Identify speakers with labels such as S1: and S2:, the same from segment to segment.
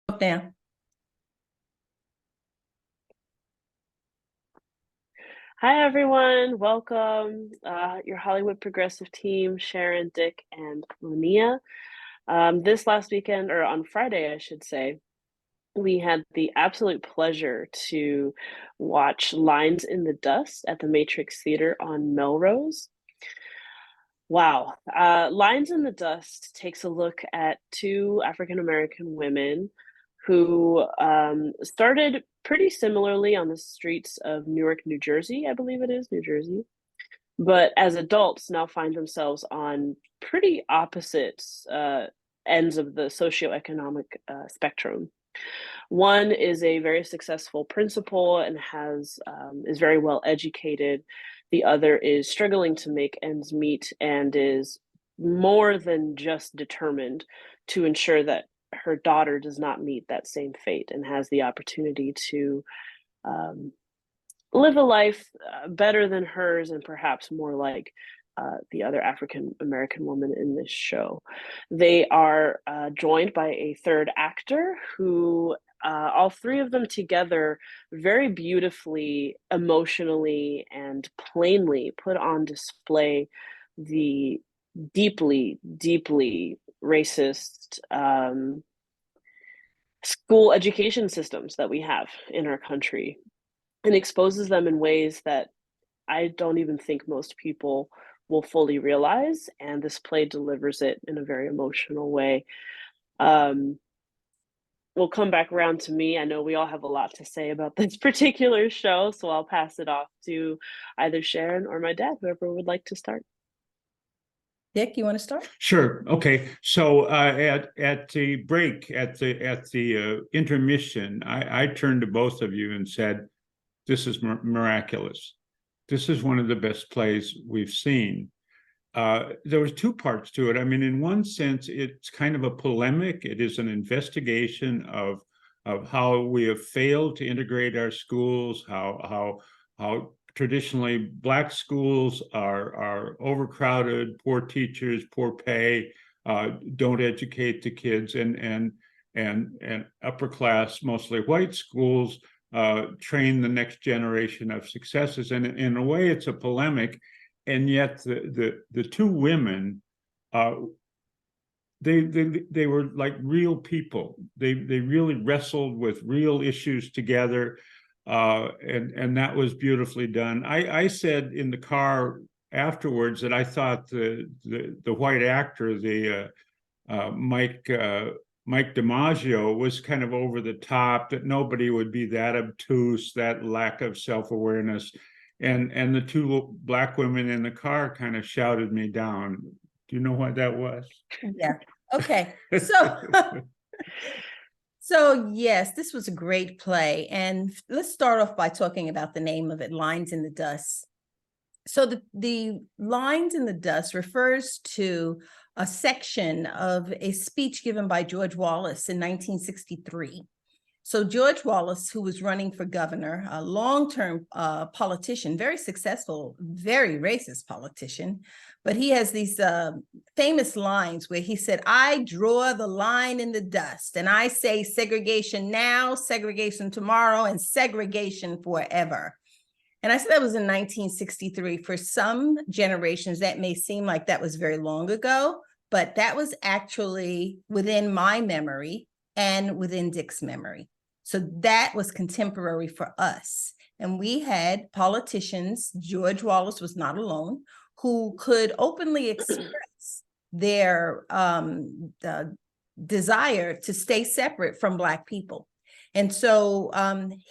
S1: Now.
S2: Hi, everyone. Welcome. Your Hollywood Progressive team, Sharon, Dick, and Linnea. This last weekend, or on Friday, I should say, we had the absolute pleasure to watch Lines in the Dust at the Matrix Theater on Melrose. Wow. Lines in the Dust takes a look at two African American women who started pretty similarly on the streets of Newark, New Jersey, I believe it is, New Jersey, but as adults now find themselves on pretty opposite ends of the socioeconomic spectrum. One is a very successful principal and has is very well educated. The other is struggling to make ends meet and is more than just determined to ensure that her daughter does not meet that same fate and has the opportunity to um, live a life better than hers and perhaps more like the other African American woman in this show. They are joined by a third actor who all three of them together very beautifully, emotionally, and plainly put on display the deeply, deeply racist school education systems that we have in our country and exposes them in ways that I don't even think most people will fully realize. And this play delivers it in a very emotional way. Um, we'll come back around to me. I know we all have a lot to say about this particular show, so I'll pass it off to either Sharon or my dad, whoever would like to start.
S1: Dick, you want to start?
S3: Sure. Okay. So at the break, at the intermission, I turned to both of you and said, "This is miraculous. This is one of the best plays we've seen." There was two parts to it. I mean, in one sense, it's kind of a polemic. It is an investigation of how we have failed to integrate our schools, how traditionally Black schools are overcrowded, poor teachers, poor pay, don't educate the kids, and upper class, mostly white schools train the next generation of successes. And in a way, it's a polemic, and yet the two women, they were like real people. They really wrestled with real issues together. And that was beautifully done. I said in the car afterwards that I thought the white actor, the Mike DiMaggio, was kind of over the top, that nobody would be that obtuse, that lack of self-awareness. And the two Black women in the car kind of shouted me down. Do you know what that was?
S1: Yeah. Okay. So yes, this was a great play. And let's start off by talking about the name of it, Lines in the Dust. So the Lines in the Dust refers to a section of a speech given by George Wallace in 1963. So George Wallace, who was running for governor, a long-term politician, very successful, very racist politician, but he has these famous lines where he said, "I draw the line in the dust, and I say segregation now, segregation tomorrow, and segregation forever." And I said that was in 1963. For some generations, that may seem like that was very long ago, but that was actually within my memory and within Dick's memory. So that was contemporary for us. And we had politicians, George Wallace was not alone, who could openly express their desire to stay separate from Black people. And so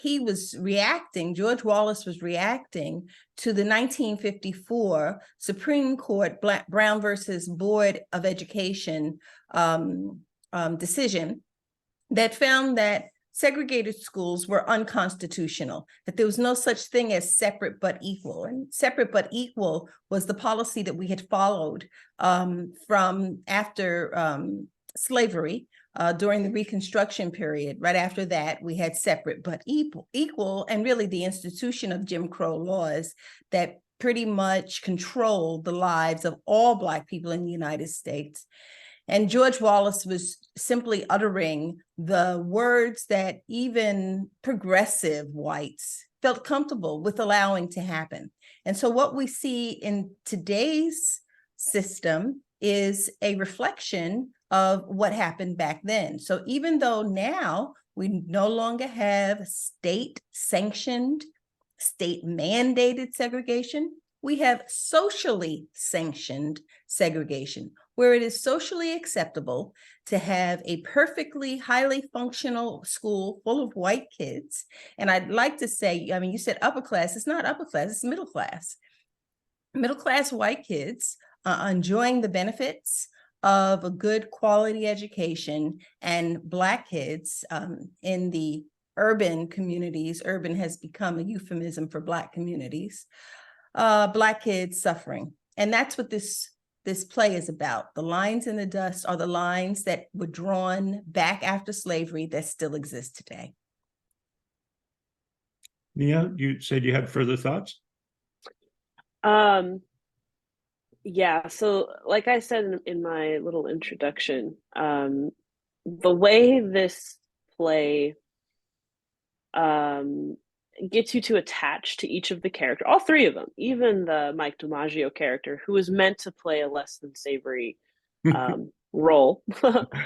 S1: he was reacting, George Wallace was reacting to the 1954 Supreme Court Brown versus Board of Education decision that found that segregated schools were unconstitutional, that there was no such thing as separate but equal. And separate but equal was the policy that we had followed from after slavery during the Reconstruction period. Right after that, we had separate but equal, and really the institution of Jim Crow laws that pretty much controlled the lives of all Black people in the United States. And George Wallace was simply uttering the words that even progressive whites felt comfortable with allowing to happen. And so what we see in today's system is a reflection of what happened back then. So even though now we no longer have state-sanctioned, state-mandated segregation, we have socially sanctioned segregation, where it is socially acceptable to have a perfectly highly functional school full of white kids. And I'd like to say, I mean, you said upper class, it's not upper class, it's middle class. Middle class white kids enjoying the benefits of a good quality education, and Black kids in the urban communities, urban has become a euphemism for Black communities, Black kids suffering. And that's what this play is about. The lines in the dust are the lines that were drawn back after slavery that still exist today.
S3: Nia, you said you had further thoughts?
S2: Yeah, so like I said in my little introduction, the way this play gets you to attach to each of the characters, all three of them, even the Mike DiMaggio character, who was meant to play a less than savory role,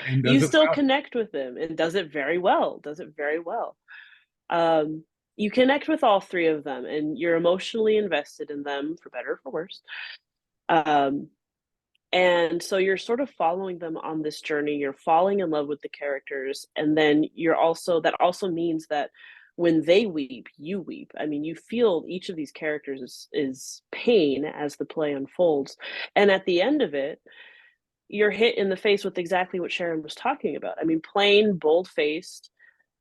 S2: you still connect with him and does it very well, you connect with all three of them and you're emotionally invested in them, for better or for worse. And so you're sort of following them on this journey, you're falling in love with the characters, and then that also means that when they weep, you weep. I mean, you feel each of these characters is pain as the play unfolds. And at the end of it, you're hit in the face with exactly what Sharon was talking about. I mean, plain, bold-faced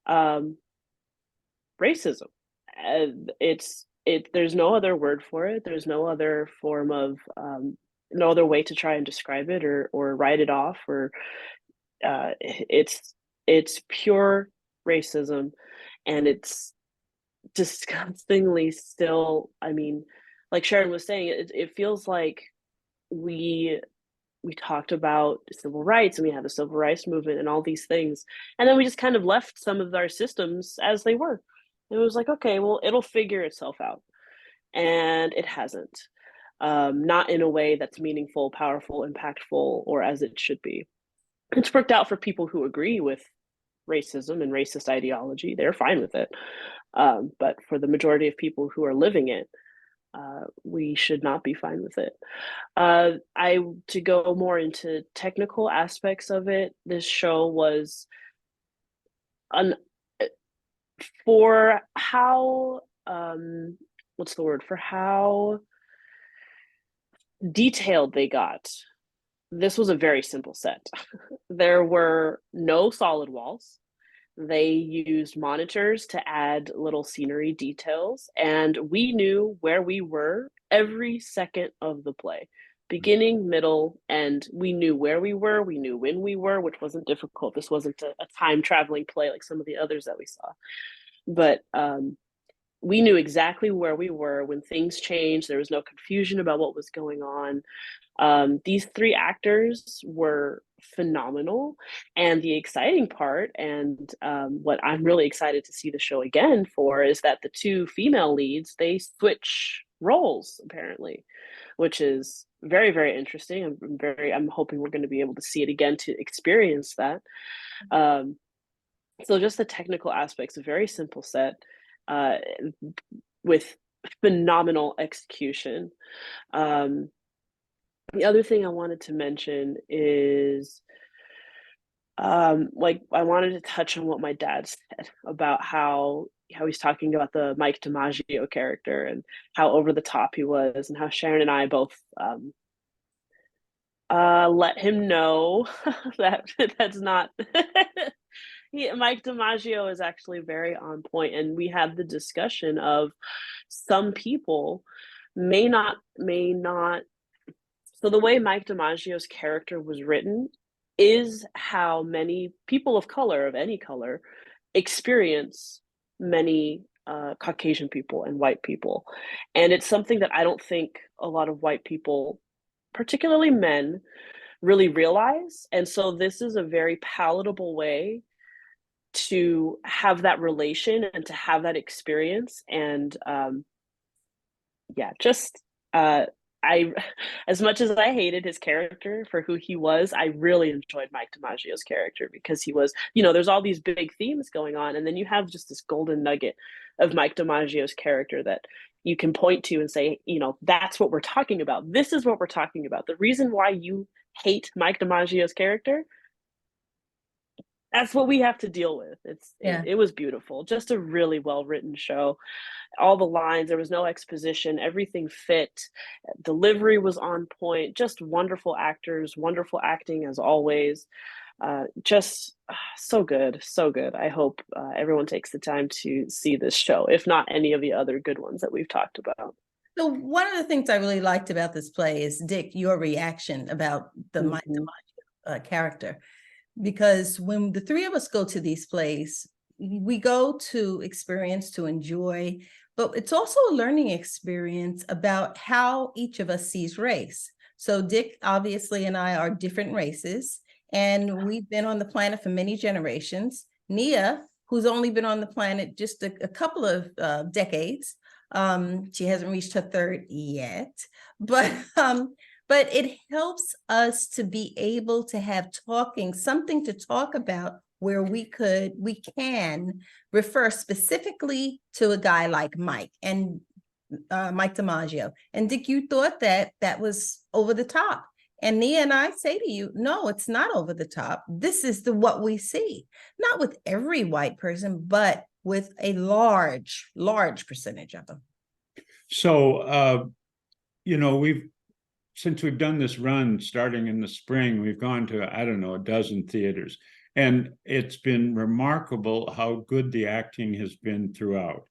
S2: racism. There's no other word for it. There's no other form of no other way to try and describe it or write it off, or it's pure racism, and it's disgustingly still. I mean, like Sharon was saying, it feels like we talked about civil rights and we had the civil rights movement and all these things, and then we just kind of left some of our systems as they were. It was like, okay, well, it'll figure itself out, and it hasn't. Not in a way that's meaningful, powerful, impactful, or as it should be. It's worked out for people who agree with racism and racist ideology. They're fine with it. But for the majority of people who are living it, we should not be fine with it. To go more into technical aspects of it, this show was for how detailed they got. This was a very simple set. There were no solid walls. They used monitors to add little scenery details, and we knew where we were every second of the play, beginning, middle, end. We knew where we were, we knew when we were, which wasn't difficult. This wasn't a time traveling play like some of the others that we saw. But we knew exactly where we were when things changed. There was no confusion about what was going on. These three actors were phenomenal. And the exciting part, and what I'm really excited to see the show again for, is that the two female leads, they switch roles apparently, which is very, very interesting. I'm hoping we're going to be able to see it again to experience that. So just the technical aspects, a very simple set with phenomenal execution. The other thing I wanted to mention is like I wanted to touch on what my dad said about how he's talking about the Mike DiMaggio character and how over the top he was, and how Sharon and I both let him know that that's not Mike DiMaggio is actually very on point, and we had the discussion of some people may not. So the way Mike DiMaggio's character was written is how many people of color, of any color, experience many Caucasian people and white people, and it's something that I don't think a lot of white people, particularly men, really realize. And so this is a very palatable way to have that relation and to have that experience. And yeah, just I as much as I hated his character for who he was, I really enjoyed Mike DiMaggio's character because he was, you know, there's all these big themes going on, and then you have just this golden nugget of Mike DiMaggio's character that you can point to and say, you know, that's what we're talking about. This is what we're talking about. The reason why you hate Mike DiMaggio's character, that's what we have to deal with. It was beautiful. Just a really well written show. All the lines, there was no exposition, everything fit, delivery was on point, just wonderful actors, wonderful acting as always. Just so good, so good. I hope everyone takes the time to see this show, if not any of the other good ones that we've talked about.
S1: So one of the things I really liked about this play is, Dick, your reaction about the Mike DiMaggio character. Because when the three of us go to these plays, we go to experience, to enjoy, but it's also a learning experience about how each of us sees race. So Dick, obviously, and I are different races, and we've been on the planet for many generations. Nia, who's only been on the planet just a couple of decades, she hasn't reached her third yet, but it helps us to be able to have something to talk about where we can refer specifically to a guy like Mike and Mike DiMaggio. And Dick, you thought that was over the top. And Nia and I say to you, no, it's not over the top. This is what we see, not with every white person, but with a large percentage of them.
S3: So, you know, since we've done this run starting in the spring, we've gone to, I don't know, a dozen theaters. And it's been remarkable how good the acting has been throughout.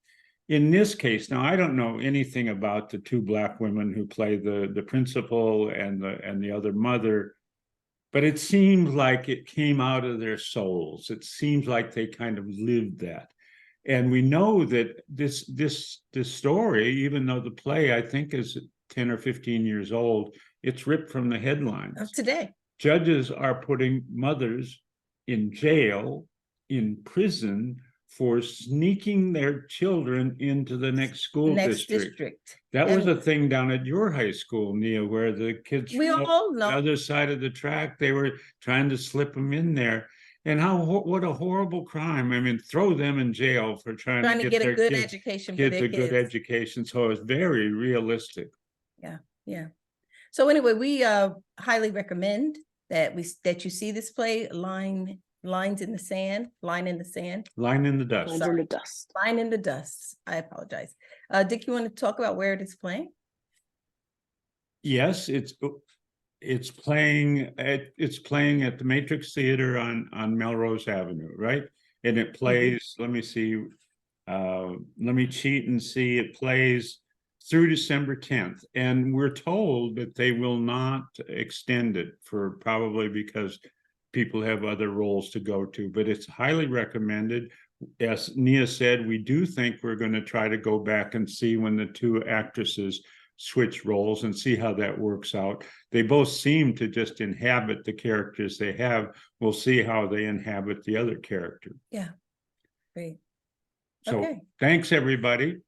S3: In this case, now I don't know anything about the two Black women who play the principal and the other mother, but it seems like it came out of their souls. It seems like they kind of lived that. And we know that this story, even though the play I think is 10 or 15 years old, it's ripped from the headlines.
S1: Of today.
S3: Judges are putting mothers in jail, in prison, for sneaking their children into the next school district. That was a thing down at your high school, Nia, where the kids
S1: we all know
S3: the other side of the track, they were trying to slip them in there. And what a horrible crime. I mean, throw them in jail for trying to get
S1: a good education for their kids.
S3: Good education. So it's very realistic.
S1: Yeah. So anyway, we highly recommend that you see this play, Line in the Sand.
S3: Line in the Dust.
S2: Line in the Dust.
S1: Line in the Dust. I apologize. Dick, you want to talk about where it is playing?
S3: Yes, it's playing at the Matrix Theater on Melrose Avenue, right? And it plays, let me see, let me cheat and see, it plays through December 10th. And we're told that they will not extend it probably because people have other roles to go to, but it's highly recommended. As Nia said, we do think we're going to try to go back and see when the two actresses switch roles and see how that works out. They both seem to just inhabit the characters they have. We'll see how they inhabit the other character.
S1: Yeah, great.
S3: So
S1: okay.
S3: Thanks, everybody.